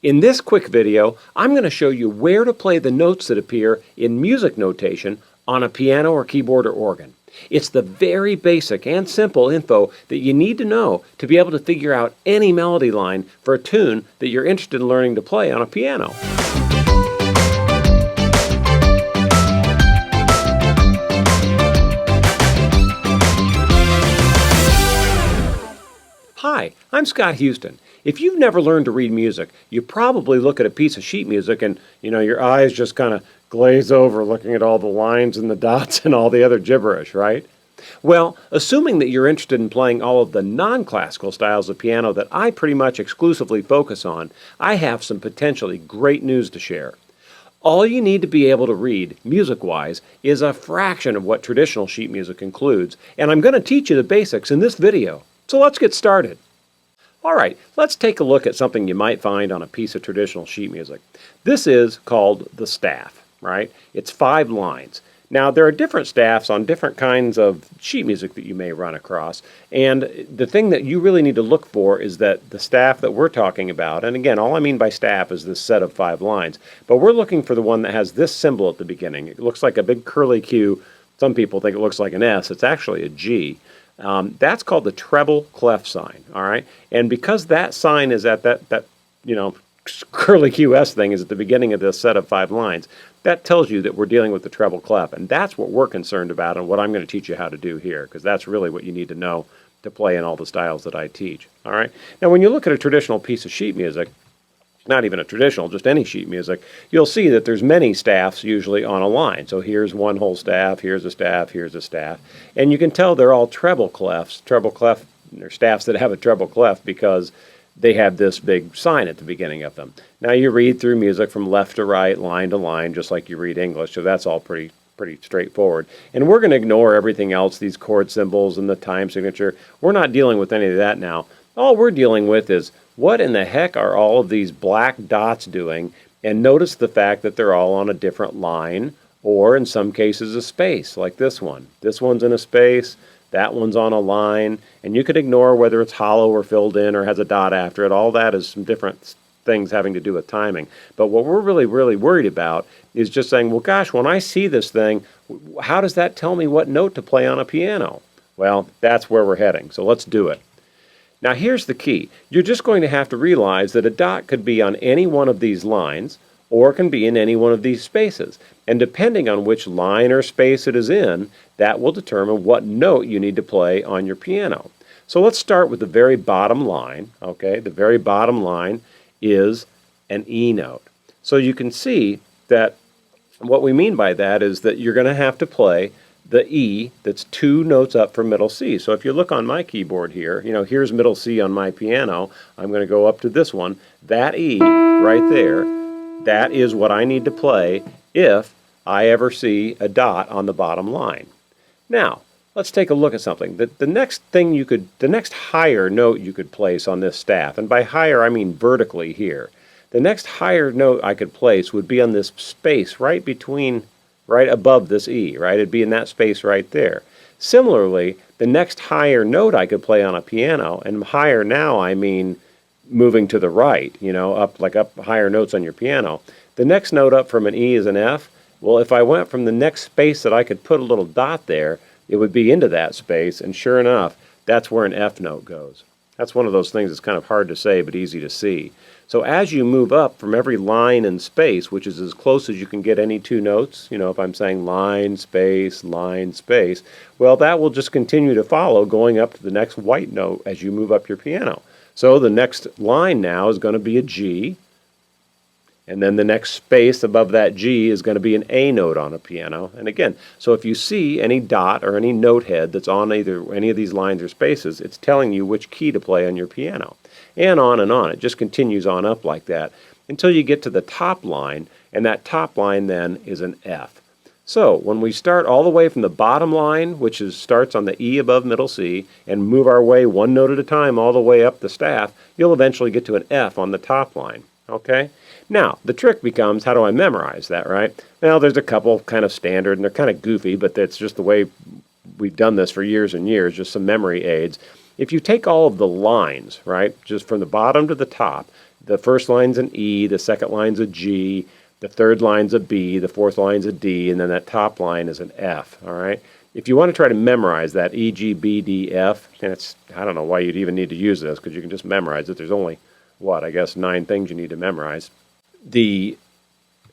In this quick video, I'm going to show you where to play the notes that appear in music notation on a piano or keyboard or organ. It's the very basic and simple info that you need to know to be able to figure out any melody line for a tune that you're interested in learning to play on a piano. Hi, I'm Scott Houston. If you've never learned to read music, you probably look at a piece of sheet music and, your eyes just kind of glaze over looking at all the lines and the dots and all the other gibberish, right? Well, assuming that you're interested in playing all of the non-classical styles of piano that I pretty much exclusively focus on, I have some potentially great news to share. All you need to be able to read, music-wise, is a fraction of what traditional sheet music includes, and I'm going to teach you the basics in this video. So let's get started. Alright, let's take a look at something you might find on a piece of traditional sheet music. This is called the staff, right? It's 5 lines. Now there are different staffs on different kinds of sheet music that you may run across, and the thing that you really need to look for is that the staff that we're talking about, and again all I mean by staff is this set of 5 lines, but we're looking for the one that has this symbol at the beginning. It looks like a big curly Q. Some people think it looks like an S. It's actually a G. That's called the treble clef sign, all right? And because that sign is at that curly QS thing is at the beginning of this set of 5 lines, that tells you that we're dealing with the treble clef, and that's what we're concerned about and what I'm going to teach you how to do here, because that's really what you need to know to play in all the styles that I teach, all right? Now, when you look at a traditional piece of sheet music, not even a traditional, just any sheet music, you'll see that there's many staffs usually on a line. So here's one whole staff, here's a staff, here's a staff. And you can tell they're all treble clefs. Treble clef, they're staffs that have a treble clef because they have this big sign at the beginning of them. Now you read through music from left to right, line to line, just like you read English, so that's all pretty straightforward. And we're going to ignore everything else, these chord symbols and the time signature. We're not dealing with any of that now. All we're dealing with is what in the heck are all of these black dots doing? And notice the fact that they're all on a different line, or in some cases a space, like this one. This one's in a space, that one's on a line, and you could ignore whether it's hollow or filled in or has a dot after it. All that is some different things having to do with timing. But what we're really worried about is just saying, well gosh, when I see this thing, how does that tell me what note to play on a piano? Well, that's where we're heading, so let's do it. Now here's the key. You're just going to have to realize that a dot could be on any one of these lines or can be in any one of these spaces. And depending on which line or space it is in, that will determine what note you need to play on your piano. So let's start with the very bottom line. Okay, the very bottom line is an E note. So you can see that what we mean by that is that you're going to have to play the E that's 2 notes up from middle C. So if you look on my keyboard here, here's middle C on my piano. I'm going to go up to this one. That E right there, that is what I need to play if I ever see a dot on the bottom line. Now, let's take a look at something. The next higher note you could place on this staff, and by higher I mean vertically here, the next higher note I could place would be on this space right above this E, right? It'd be in that space right there. Similarly, the next higher note I could play on a piano, and higher now I mean moving to the right, up higher notes on your piano. The next note up from an E is an F. Well, if I went from the next space that I could put a little dot there, it would be into that space, and sure enough, that's where an F note goes. That's one of those things that's kind of hard to say but easy to see. So as you move up from every line and space, which is as close as you can get any 2 notes, if I'm saying line, space, well, that will just continue to follow going up to the next white note as you move up your piano. So the next line now is going to be a G, and then the next space above that G is going to be an A note on a piano. And again, so if you see any dot or any note head that's on either any of these lines or spaces, it's telling you which key to play on your piano. And on. It just continues on up like that until you get to the top line, and that top line then is an F. So when we start all the way from the bottom line, which starts on the E above middle C, and move our way one note at a time all the way up the staff, you'll eventually get to an F on the top line. Okay? Now, the trick becomes, how do I memorize that, right? Well, there's a couple kind of standard, and they're kind of goofy, but that's just the way we've done this for years and years, just some memory aids. If you take all of the lines, right, just from the bottom to the top, the first line's an E, the second line's a G, the third line's a B, the fourth line's a D, and then that top line is an F, all right? If you want to try to memorize that E, G, B, D, F, and I don't know why you'd even need to use this, because you can just memorize it. There's only, I guess 9 things you need to memorize. The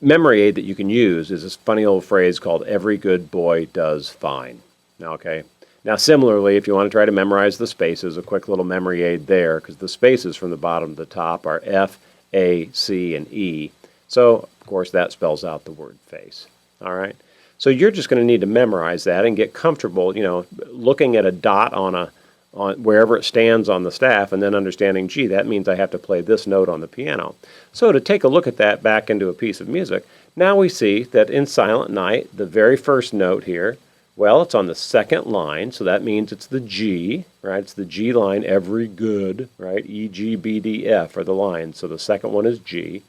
memory aid that you can use is this funny old phrase called "every good boy does fine." Okay. Now, similarly, if you want to try to memorize the spaces, a quick little memory aid there, because the spaces from the bottom to the top are F, A, C, and E. So, of course, that spells out the word face. All right. So you're just going to need to memorize that and get comfortable, looking at a dot on wherever it stands on the staff, and then understanding, gee, that means I have to play this note on the piano. So to take a look at that back into a piece of music, now we see that in Silent Night, the very first note here, well, it's on the second line, so that means it's the G, right? It's the G line, every good, right? E, G, B, D, F are the lines, so the second one is G.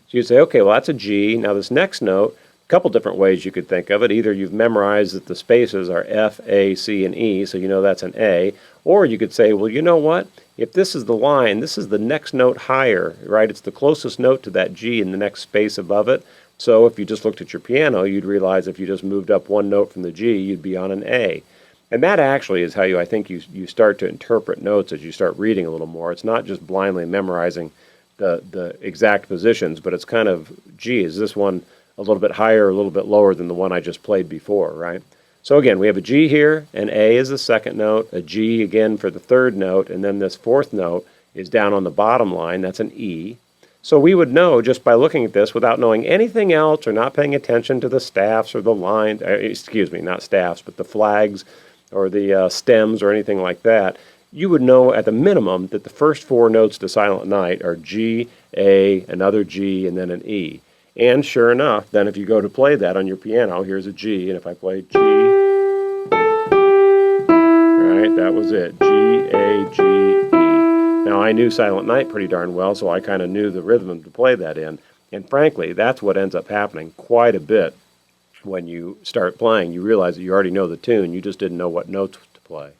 So you'd say, okay, well, that's a G. Now this next note, a couple different ways you could think of it. Either you've memorized that the spaces are F, A, C, and E, so you know that's an A, or you could say, well, you know what? If this is the line, this is the next note higher, right? It's the closest note to that G in the next space above it. So if you just looked at your piano, you'd realize if you just moved up one note from the G, you'd be on an A. And that actually is how I think you start to interpret notes as you start reading a little more. It's not just blindly memorizing the exact positions, but it's kind of, gee, is this one a little bit higher or a little bit lower than the one I just played before, right? So again, we have a G here, an A is the second note, a G again for the third note, and then this fourth note is down on the bottom line, that's an E. So we would know just by looking at this without knowing anything else or not paying attention to the staffs or the lines, not staffs, but the flags or the stems or anything like that, you would know at the minimum that the first 4 notes to Silent Night are G, A, another G, and then an E. And sure enough, then if you go to play that on your piano, here's a G, and if I play G, right, that was it, G, A, G, E. Now I knew Silent Night pretty darn well, so I kind of knew the rhythm to play that in. And frankly, that's what ends up happening quite a bit when you start playing. You realize that you already know the tune, you just didn't know what notes to play.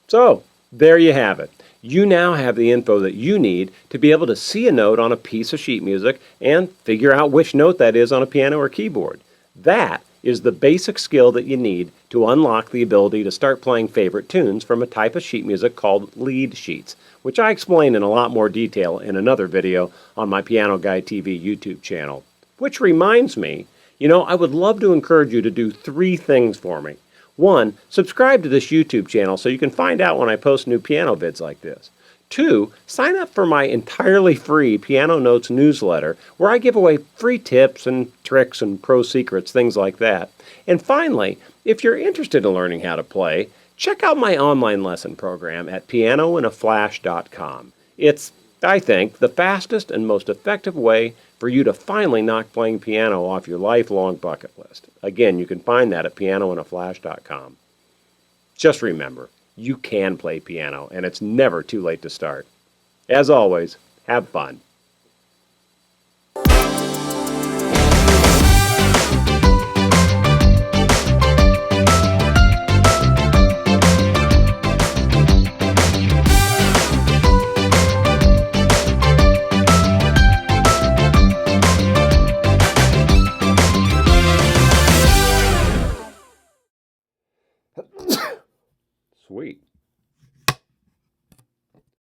So, there you have it. You now have the info that you need to be able to see a note on a piece of sheet music and figure out which note that is on a piano or keyboard. That is the basic skill that you need to unlock the ability to start playing favorite tunes from a type of sheet music called lead sheets, which I explain in a lot more detail in another video on my PianoGuyTV YouTube channel. Which reminds me, I would love to encourage you to do 3 things for me. 1, subscribe to this YouTube channel so you can find out when I post new piano vids like this. 2, sign up for my entirely free Piano Notes newsletter where I give away free tips and tricks and pro secrets, things like that. And finally, if you're interested in learning how to play, check out my online lesson program at PianoInAFlash.com. It's, I think, the fastest and most effective way for you to finally knock playing piano off your lifelong bucket list. Again, you can find that at PianoInAFlash.com. Just remember, you can play piano, and it's never too late to start. As always, have fun.